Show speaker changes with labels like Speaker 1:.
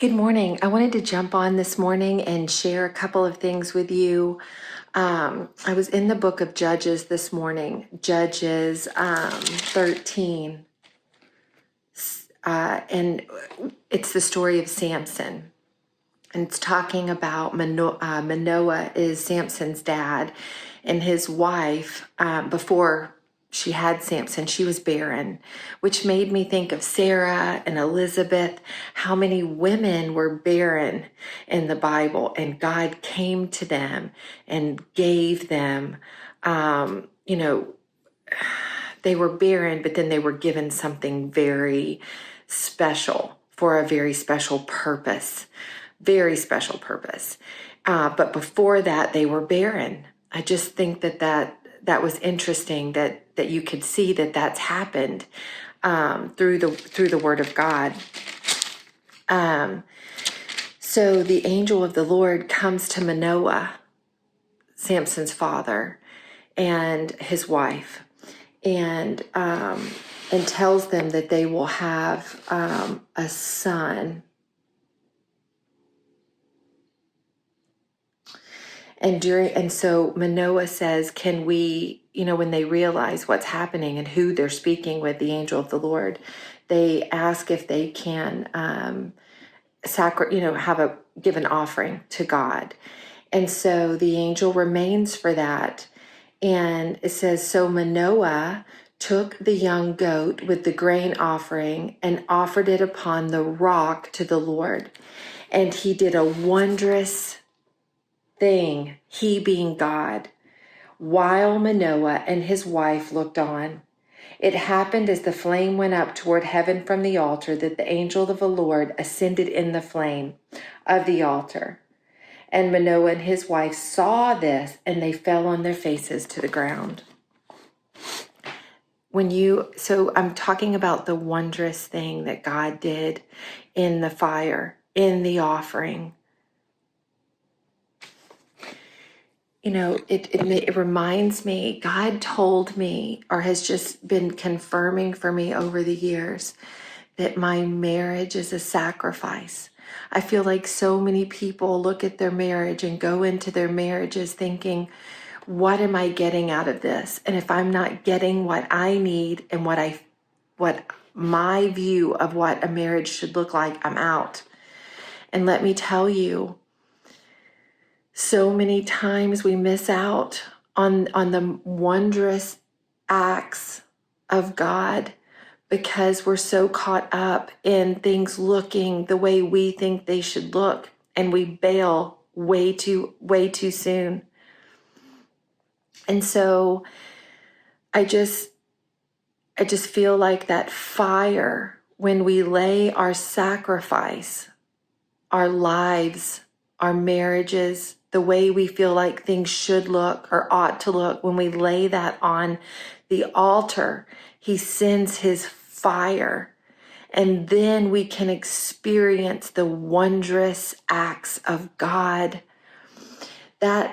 Speaker 1: Good morning. I wanted to jump on this morning and share a couple of things with you. I was in the book of Judges this morning, Judges 13, and it's the story of Samson. And it's talking about Manoah is Samson's dad, and his wife, before she had Samson, she was barren, which made me think of Sarah and Elizabeth, how many women were barren in the Bible, and God came to them and gave them, you know, they were barren, but then they were given something very special for a very special purpose. Very special purpose. But before that, they were barren. I just think that was interesting that you could see that that's happened through the Word of God. So the angel of the Lord comes to Manoah, Samson's father, and his wife, and tells them that they will have a son. And so Manoah says, can we, when they realize what's happening and who they're speaking with, the angel of the Lord, they ask if they can give an offering to God. And so the angel remains for that. And it says, so Manoah took the young goat with the grain offering and offered it upon the rock to the Lord. And he did a wondrous thing, he being God, while Manoah and his wife looked on. It happened as the flame went up toward heaven from the altar that the angel of the Lord ascended in the flame of the altar. And Manoah and his wife saw this, and they fell on their faces to the ground. So I'm talking about the wondrous thing that God did in the fire, in the offering. It reminds me, God told me, or has just been confirming for me over the years, that my marriage is a sacrifice. I feel like so many people look at their marriage and go into their marriages thinking, what am I getting out of this? And if I'm not getting what I need and what my view of what a marriage should look like, I'm out. And let me tell you, so many times we miss out on the wondrous acts of God because we're so caught up in things looking the way we think they should look, and we bail way too soon. And so I just feel like that fire, when we lay our sacrifice, our lives, our marriages, the way we feel like things should look or ought to look, when we lay that on the altar, he sends his fire, and then we can experience the wondrous acts of God. That